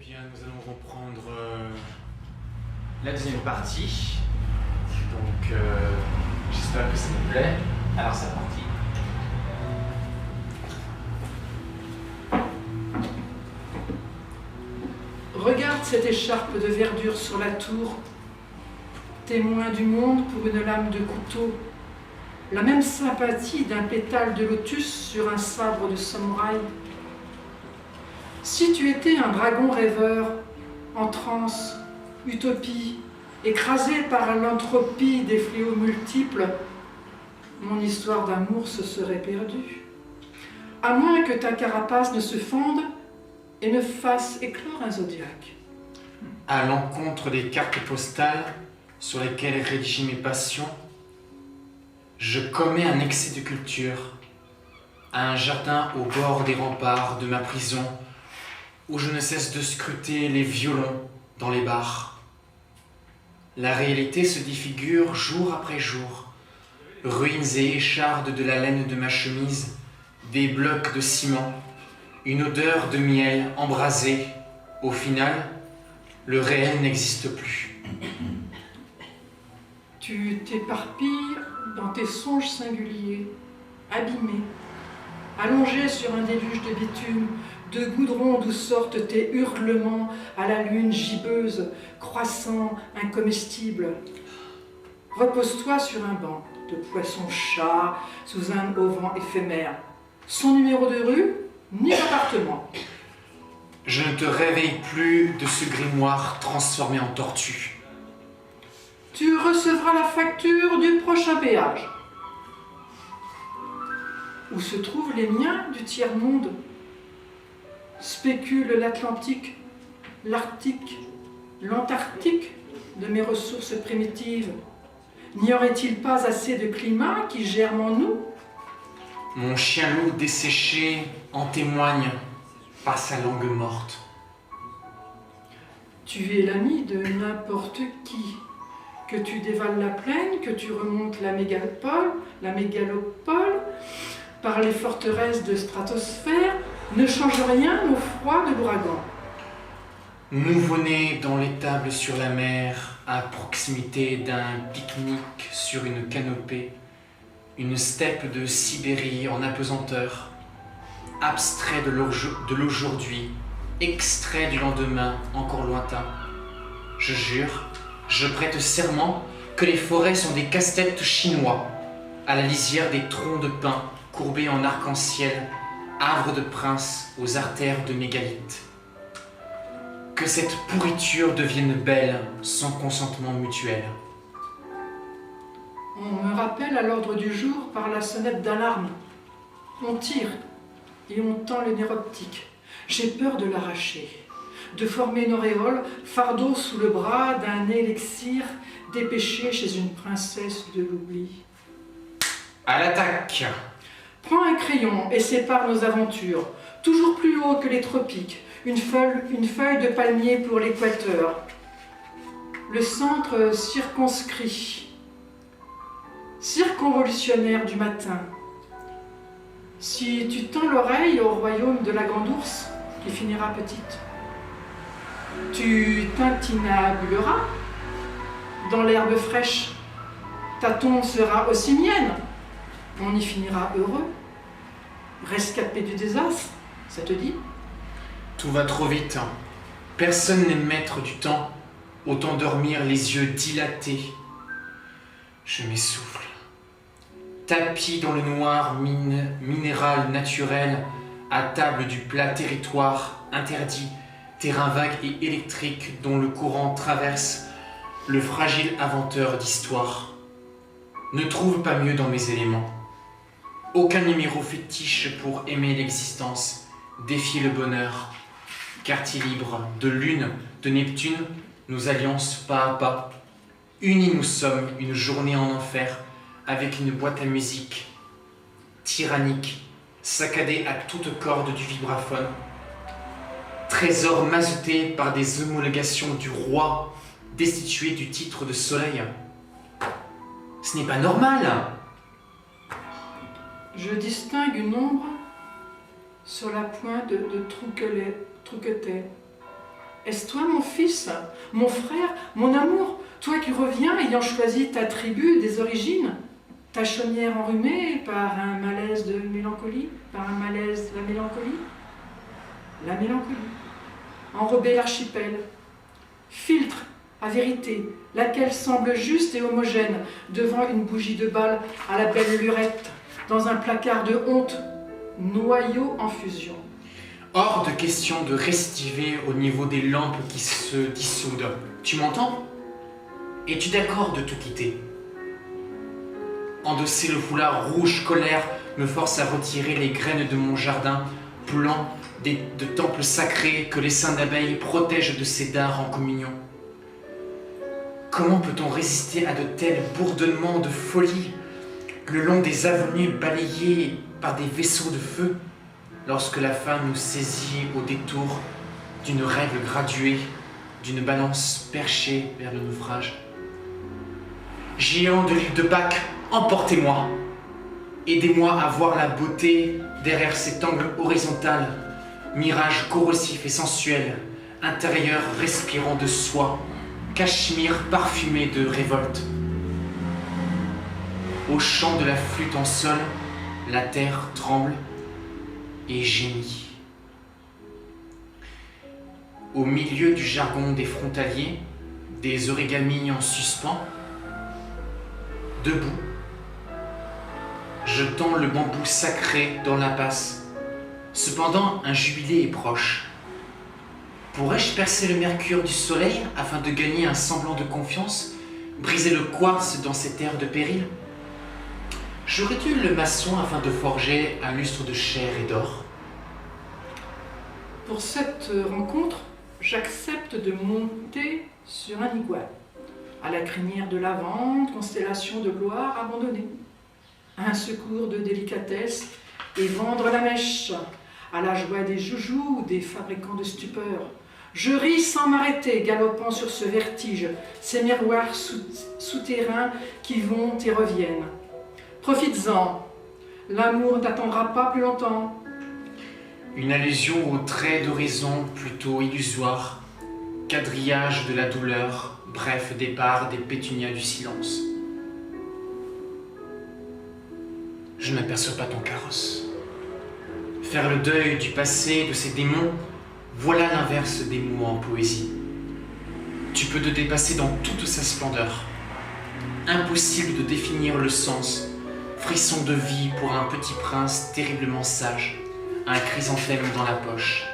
bien, nous allons reprendre la deuxième partie. Donc, j'espère que ça vous plaît. Alors, c'est parti. Regarde cette écharpe de verdure sur la tour, témoin du monde pour une lame de couteau, la même sympathie d'un pétale de lotus sur un sabre de samouraï. Si tu étais un dragon rêveur, en transe, utopie, écrasé par l'entropie des fléaux multiples, mon histoire d'amour se serait perdue. À moins que ta carapace ne se fonde et ne fasse éclore un zodiaque. À l'encontre des cartes postales sur lesquelles rédiger mes passions, je commets un excès de culture à un jardin au bord des remparts de ma prison où je ne cesse de scruter les violons dans les bars. La réalité se défigure jour après jour, ruines et échardes de la laine de ma chemise, des blocs de ciment, une odeur de miel embrasé. Au final, le réel n'existe plus. Tu t'éparpilles dans tes songes singuliers, abîmés, allongés sur un déluge de bitume, de goudron d'où sortent tes hurlements à la lune gibbeuse, croissant, incomestible. Repose-toi sur un banc de poisson-chat sous un auvent éphémère, sans numéro de rue ni d'appartement. Je ne te réveille plus de ce grimoire transformé en tortue. Tu recevras la facture du prochain péage. Où se trouvent les miens du tiers-monde? Spécule l'Atlantique, l'Arctique, l'Antarctique de mes ressources primitives. N'y aurait-il pas assez de climat qui germe en nous? Mon chien loup desséché en témoigne par sa langue morte. Tu es l'ami de n'importe qui. Que tu dévales la plaine, que tu remontes la mégalopole, par les forteresses de stratosphère, ne change rien au froid de l'ouragan. Nouveau-né dans l'étable sur la mer, à proximité d'un pique-nique sur une canopée, une steppe de Sibérie en apesanteur, abstrait de l'aujourd'hui, extrait du lendemain encore lointain. Je jure, je prête serment que les forêts sont des casse-têtes chinois, à la lisière des troncs de pin courbés en arc-en-ciel, havre de princes aux artères de mégalithes. Que cette pourriture devienne belle sans consentement mutuel. On me rappelle à l'ordre du jour par la sonnette d'alarme. On tire et on tend le nerf optique. J'ai peur de l'arracher, de former une auréole, fardeau sous le bras d'un élixir dépêché chez une princesse de l'oubli. À l'attaque! Prends un crayon et sépare nos aventures, toujours plus haut que les tropiques, une feuille de palmier pour l'équateur. Le centre circonscrit, circonvolutionnaire du matin. Si tu tends l'oreille au royaume de la grande ours, qui finira petite, tu tintinabuleras dans l'herbe fraîche. Ta tombe sera aussi mienne. On y finira heureux, rescapé du désastre, ça te dit? Tout va trop vite. Personne n'est maître du temps. Autant dormir les yeux dilatés. Je m'essouffle. Tapis dans le noir minéral naturel, à table du plat territoire interdit, terrain vague et électrique dont le courant traverse le fragile inventeur d'histoire. Ne trouve pas mieux dans mes éléments. Aucun numéro fétiche pour aimer l'existence, défier le bonheur. Quartier libre, de lune, de Neptune, nos alliances pas à pas. Unis nous sommes, une journée en enfer, avec une boîte à musique tyrannique, saccadée à toute corde du vibraphone. Trésor mazouté par des homologations du roi, destitué du titre de soleil. Ce n'est pas normal! Je distingue une ombre sur la pointe de Trouquetet. Est-ce toi mon fils, mon frère, mon amour, toi qui reviens ayant choisi ta tribu des origines, ta chaumière enrhumée par un malaise de mélancolie, par un malaise de la mélancolie? La mélancolie, enrober l'archipel, filtre à vérité, laquelle semble juste et homogène devant une bougie de bal à la belle lurette, dans un placard de honte, noyau en fusion. Hors de question de restiver au niveau des lampes qui se dissoudent. Tu m'entends? Es-tu d'accord de tout quitter? Endosser le foulard rouge colère me force à retirer les graines de mon jardin, plan de temples sacrés que les saints d'abeilles protègent de ces dards en communion. Comment peut-on résister à de tels bourdonnements de folie le long des avenues balayées par des vaisseaux de feu, lorsque la faim nous saisit au détour d'une règle graduée, d'une balance perchée vers le naufrage? Géant de l'île de Pâques, emportez-moi! Aidez-moi à voir la beauté derrière cet angle horizontal, mirage corrosif et sensuel, intérieur respirant de soie, cachemire parfumé de révolte. Au chant de la flûte en sol, la terre tremble et gémit. Au milieu du jargon des frontaliers, des origamis en suspens, debout, je tends le bambou sacré dans l'impasse. Cependant, un jubilé est proche. Pourrais-je percer le mercure du soleil afin de gagner un semblant de confiance, briser le quartz dans ces terres de péril? J'aurais-tu le maçon afin de forger un lustre de chair et d'or? Pour cette rencontre, j'accepte de monter sur un igual, à la crinière de lavande, constellation de gloire abandonnée, à un secours de délicatesse et vendre la mèche, à la joie des joujoux ou des fabricants de stupeur. Je ris sans m'arrêter, galopant sur ce vertige, ces miroirs souterrains qui vont et reviennent. Profites-en, l'amour n'attendra pas plus longtemps. Une allusion au trait d'horizon plutôt illusoire, quadrillage de la douleur, bref départ des pétunias du silence. Je n'aperçois pas ton carrosse. Faire le deuil du passé, de ses démons, voilà l'inverse des mots en poésie. Tu peux te dépasser dans toute sa splendeur. Impossible de définir le sens, frisson de vie pour un petit prince terriblement sage, un chrysanthème dans la poche.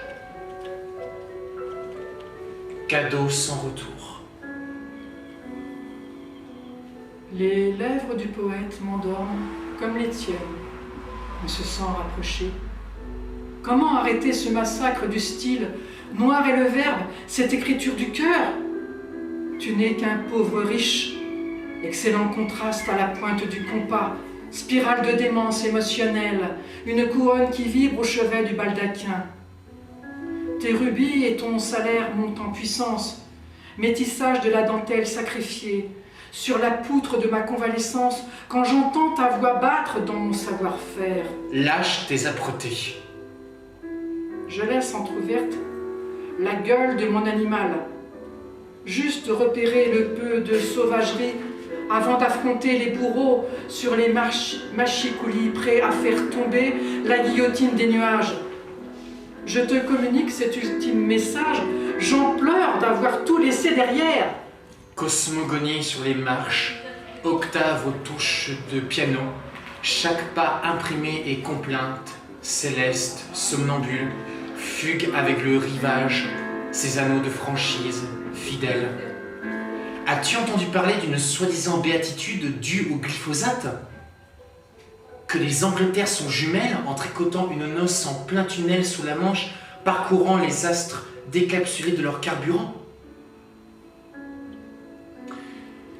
Cadeau sans retour. Les lèvres du poète m'endorment comme les tiennes, me se sent rapproché. Comment arrêter ce massacre du style, noir et le verbe, cette écriture du cœur? Tu n'es qu'un pauvre riche, excellent contraste à la pointe du compas, spirale de démence émotionnelle, une couronne qui vibre au chevet du baldaquin. Tes rubis et ton salaire montent en puissance, métissage de la dentelle sacrifiée, sur la poutre de ma convalescence, quand j'entends ta voix battre dans mon savoir-faire. Lâche tes âpretés. Je laisse entr'ouverte la gueule de mon animal, juste repérer le peu de sauvagerie avant d'affronter les bourreaux sur les machicoulis prêts à faire tomber la guillotine des nuages. Je te communique cet ultime message, j'en pleure d'avoir tout laissé derrière. Cosmogonie sur les marches, octave aux touches de piano, chaque pas imprimé et complainte, céleste, somnambule, fugue avec le rivage, ses anneaux de franchise, fidèles. As-tu entendu parler d'une soi-disant béatitude due au glyphosate? Que les Angleterres sont jumelles en tricotant une noce en plein tunnel sous la Manche, parcourant les astres décapsulés de leur carburant?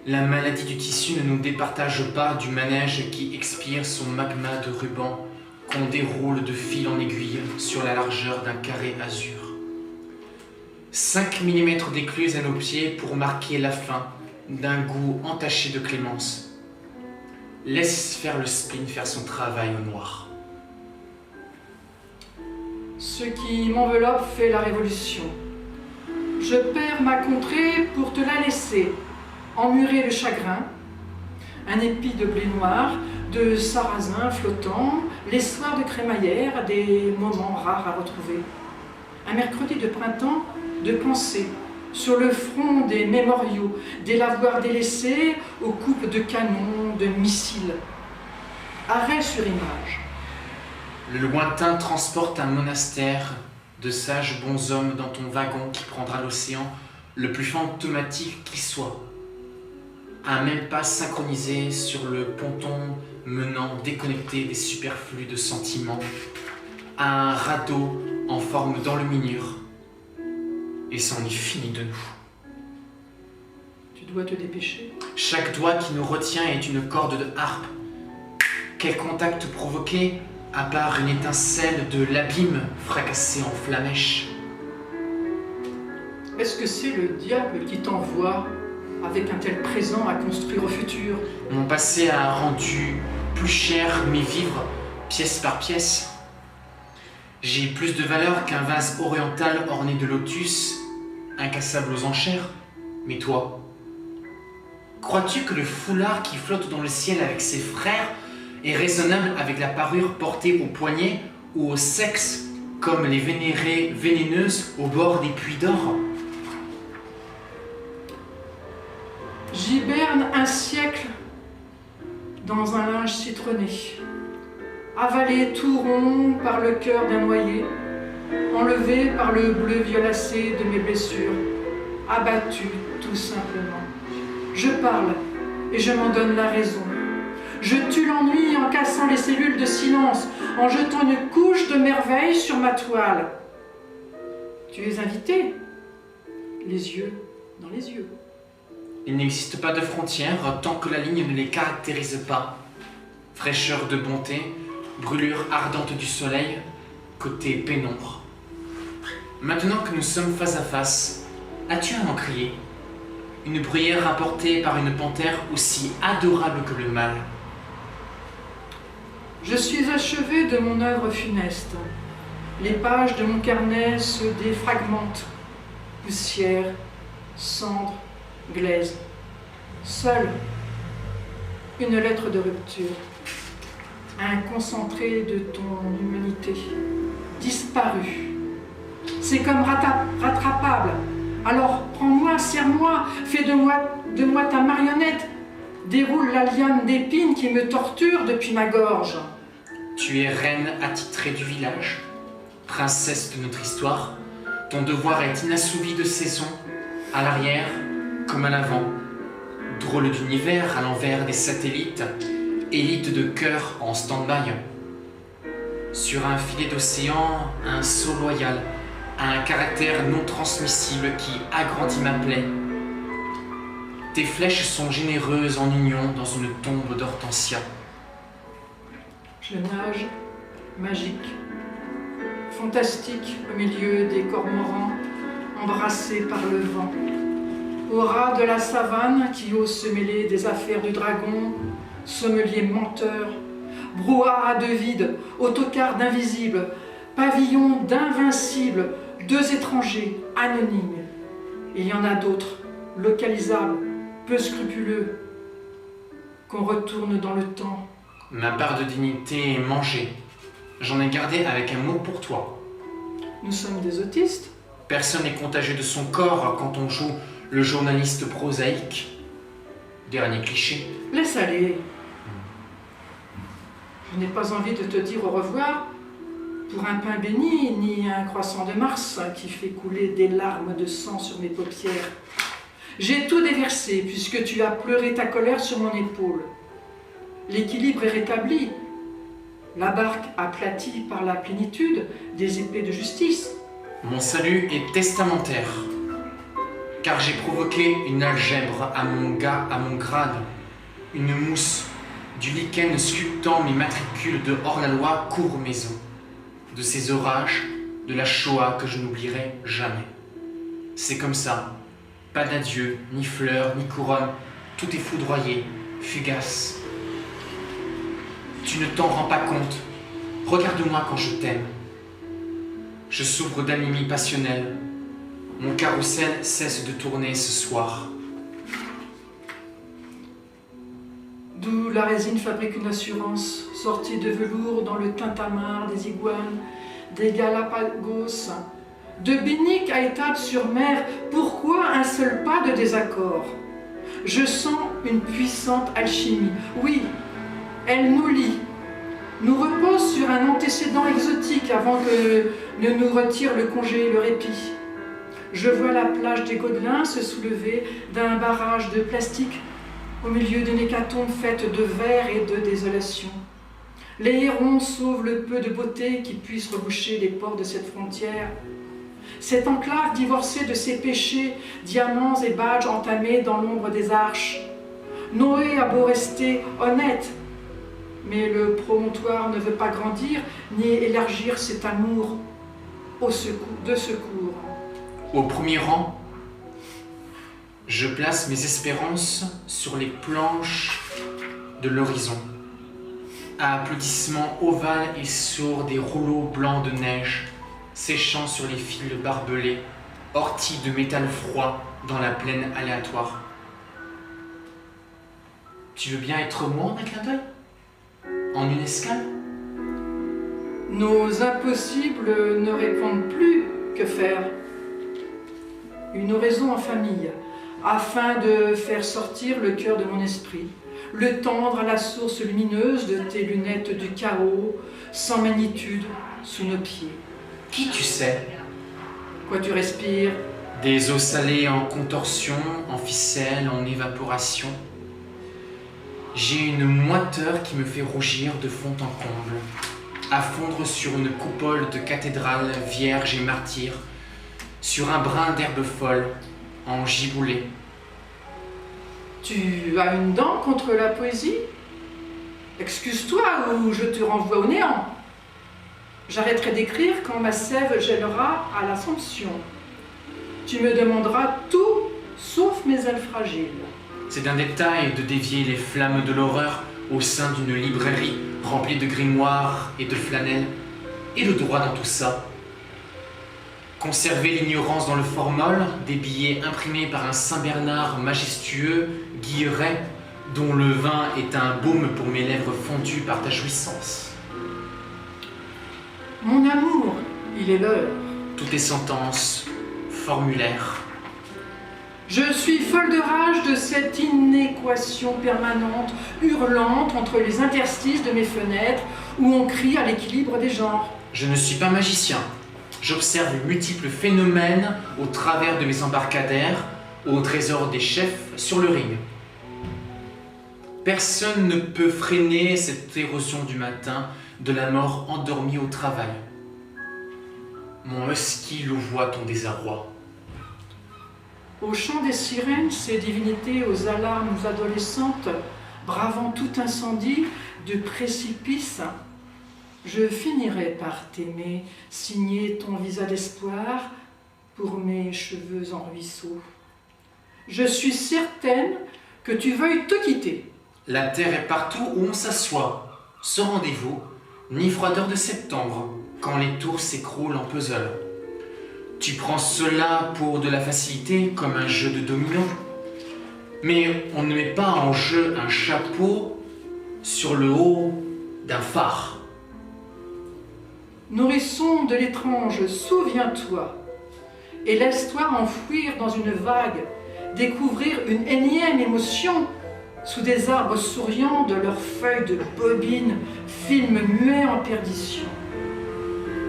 La maladie du tissu ne nous départage pas du manège qui expire son magma de ruban qu'on déroule de fil en aiguille sur la largeur d'un carré azur. 5 mm d'écluse à nos pieds pour marquer la fin d'un goût entaché de clémence. Laisse faire le spleen faire son travail au noir. Ce qui m'enveloppe fait la révolution. Je perds ma contrée pour te la laisser, emmurer le chagrin, un épi de blé noir, de sarrasin flottant, les soirs de crémaillère, des moments rares à retrouver. Un mercredi de printemps de pensée, sur le front des mémoriaux, des lavoirs délaissés aux coupes de canons, de missiles. Arrêt sur image. Le lointain transporte un monastère de sages bons hommes dans ton wagon qui prendra l'océan le plus fantomatique qui soit. Un même pas synchronisé sur le ponton menant déconnecté des superflus de sentiments, à un radeau en forme d'enluminure. Et c'en est fini de nous. Tu dois te dépêcher. Chaque doigt qui nous retient est une corde de harpe. Quel contact provoqué, à part une étincelle de l'abîme fracassée en flamèche. Est-ce que c'est le diable qui t'envoie avec un tel présent à construire au futur? Mon passé a rendu plus cher mes vivres, pièce par pièce. J'ai plus de valeur qu'un vase oriental orné de lotus, incassable aux enchères. Mais toi, crois-tu que le foulard qui flotte dans le ciel avec ses frères est raisonnable avec la parure portée au poignet ou au sexe, comme les vénérées vénéneuses au bord des puits d'or? J'hiberne un siècle dans un linge citronné, avalé tout rond par le cœur d'un noyer, enlevé par le bleu violacé de mes blessures, abattu tout simplement. Je parle et je m'en donne la raison. Je tue l'ennui en cassant les cellules de silence, en jetant une couche de merveille sur ma toile. Tu es invité, les yeux dans les yeux. Il n'existe pas de frontières tant que la ligne ne les caractérise pas. Fraîcheur de bonté, brûlure ardente du soleil, côté pénombre. Maintenant que nous sommes face à face, as-tu à en crier? Une bruyère apportée par une panthère aussi adorable que le mal. Je suis achevé de mon œuvre funeste. Les pages de mon carnet se défragmentent. Poussière, cendre, glaise. Seule, une lettre de rupture. Un concentré de ton humanité. Disparu. C'est comme rattrapable. Alors prends-moi, serre-moi, fais de moi ta marionnette. Déroule la liane d'épines qui me torture depuis ma gorge. Tu es reine attitrée du village, princesse de notre histoire. Ton devoir est inassouvi de saison, à l'arrière comme à l'avant. Drôle d'univers à l'envers des satellites, élite de cœur en stand-by. Sur un filet d'océan, un sceau loyal, un caractère non transmissible qui agrandit ma plaie. Tes flèches sont généreuses en union dans une tombe d'hortensia. Je nage, magique, fantastique au milieu des cormorans, embrassés par le vent. Au ras de la savane qui ose se mêler des affaires du dragon, sommelier menteur, brouhaha de vide, autocar d'invisible, pavillon d'invincible, deux étrangers anonymes. Il y en a d'autres, localisables, peu scrupuleux, qu'on retourne dans le temps. Ma part de dignité est mangée. J'en ai gardé avec amour pour toi. Nous sommes des autistes. Personne n'est contagieux de son corps quand on joue le journaliste prosaïque. Dernier cliché. Laisse aller. Je n'ai pas envie de te dire au revoir pour un pain béni, ni un croissant de Mars qui fait couler des larmes de sang sur mes paupières. J'ai tout déversé puisque tu as pleuré ta colère sur mon épaule. L'équilibre est rétabli. La barque aplatie par la plénitude des épées de justice. Mon salut est testamentaire, car j'ai provoqué une algèbre à mon grade, une mousse, du lichen sculptant mes matricules de hors-la-loi court maison, de ces orages, de la Shoah que je n'oublierai jamais. C'est comme ça, pas d'adieu, ni fleurs, ni couronne, tout est foudroyé, fugace. Tu ne t'en rends pas compte. Regarde-moi quand je t'aime. Je souffre d'anémie passionnelle. Mon carrousel cesse de tourner ce soir. D'où la résine fabrique une assurance, sortie de velours dans le tintamarre des iguanes, des Galapagos, de Binic à Étable-sur-Mer. Pourquoi un seul pas de désaccord? Je sens une puissante alchimie. Oui, elle nous lie, nous repose sur un antécédent exotique avant que ne nous retire le congé et le répit. Je vois la plage des Gobelins se soulever d'un barrage de plastique au milieu d'une hécatombe faite de verre et de désolation. Les hérons sauvent le peu de beauté qui puisse reboucher les ports de cette frontière. Cette enclave divorcée de ses péchés, diamants et badges entamés dans l'ombre des arches. Noé a beau rester honnête, mais le promontoire ne veut pas grandir ni élargir cet amour de secours. Au premier rang, je place mes espérances sur les planches de l'horizon. À applaudissements ovales et sourds des rouleaux blancs de neige, séchant sur les fils barbelés, orties de métal froid dans la plaine aléatoire. Tu veux bien être moi en un clin d'œil? En une escale? Nos impossibles ne répondent plus. Que faire? Une oraison en famille, afin de faire sortir le cœur de mon esprit, le tendre à la source lumineuse de tes lunettes du chaos, sans magnitude, sous nos pieds. Qui tu sais? Quoi tu respires? Des eaux salées en contorsion, en ficelle, en évaporation. J'ai une moiteur qui me fait rougir de fond en comble, à fondre sur une coupole de cathédrale vierge et martyre, sur un brin d'herbe folle, en giboulée. Tu as une dent contre la poésie? Excuse-toi ou je te renvoie au néant. J'arrêterai d'écrire quand ma sève gèlera à l'Assomption. Tu me demanderas tout, sauf mes ailes fragiles. C'est d'un détail de dévier les flammes de l'horreur au sein d'une librairie remplie de grimoires et de flanelles. Et le droit dans tout ça? Conserver l'ignorance dans le formol, des billets imprimés par un Saint-Bernard majestueux, Guilleret, dont le vin est un baume pour mes lèvres fondues par ta jouissance. Mon amour, il est l'heure. Toutes est sentences, formulaires. Je suis folle de rage de cette inéquation permanente, hurlante entre les interstices de mes fenêtres, où on crie à l'équilibre des genres. Je ne suis pas magicien. J'observe multiples phénomènes au travers de mes embarcadères, au trésor des chefs sur le ring. Personne ne peut freiner cette érosion du matin, de la mort endormie au travail. Mon husky louvoie ton désarroi. Au chant des sirènes, ces divinités aux alarmes adolescentes, bravant tout incendie de précipice, je finirai par t'aimer, signer ton visa d'espoir pour mes cheveux en ruisseau. Je suis certaine que tu veuilles te quitter. La terre est partout où on s'assoit, sans rendez-vous, ni froideur de septembre, quand les tours s'écroulent en puzzle. Tu prends cela pour de la facilité, comme un jeu de domino. Mais on ne met pas en jeu un chapeau sur le haut d'un phare. Nourrisson de l'étrange, souviens-toi, et laisse-toi enfouir dans une vague, découvrir une énième émotion sous des arbres souriants de leurs feuilles de bobine, film muet en perdition.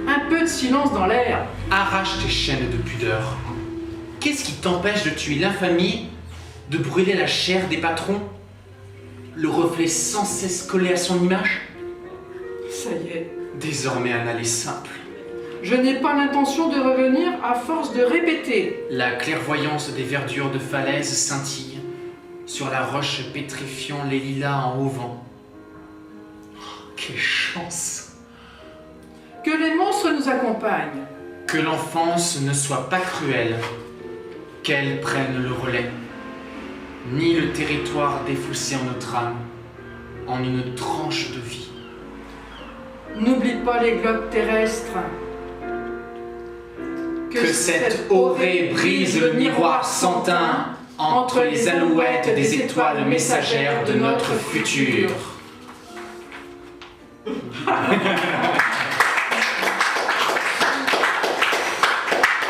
Un peu de silence dans l'air. Arrache tes chaînes de pudeur. Qu'est-ce qui t'empêche de tuer l'infamie, de brûler la chair des patrons, le reflet sans cesse collé à son image? Ça y est. Désormais un aller simple. Je n'ai pas l'intention de revenir à force de répéter. La clairvoyance des verdures de falaise scintille sur la roche pétrifiant les lilas en haut vent. Oh, quelle chance! Que les monstres nous accompagnent. Que l'enfance ne soit pas cruelle, qu'elle prenne le relais, ni le territoire défoussé en notre âme, en une tranche de vie. N'oublie pas les globes terrestres. Que cette orée brise le miroir sans teint entre les alouettes des étoiles messagères de notre futur.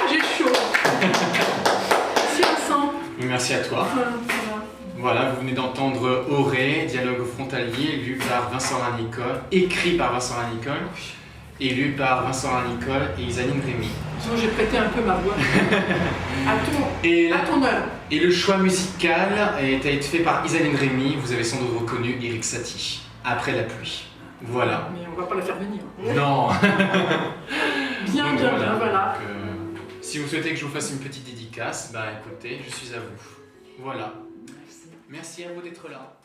J'ai chaud. Merci Vincent. Merci à toi. Voilà. Voilà, vous venez d'entendre Orée, dialogue frontalier, lu par Vincent Lanicole, écrit par Vincent Lanicole, et lu par Vincent Lanicole et Isaline Rémy. Sinon, j'ai prêté un peu ma voix. À ton heure. Et le choix musical a été fait par Isaline Rémy, vous avez sans doute reconnu Eric Satie, Après la pluie. Voilà. Mais on va pas la faire venir. Non. Bien, voilà. Donc, si vous souhaitez que je vous fasse une petite dédicace, bah écoutez, je suis à vous. Voilà. Merci à vous d'être là.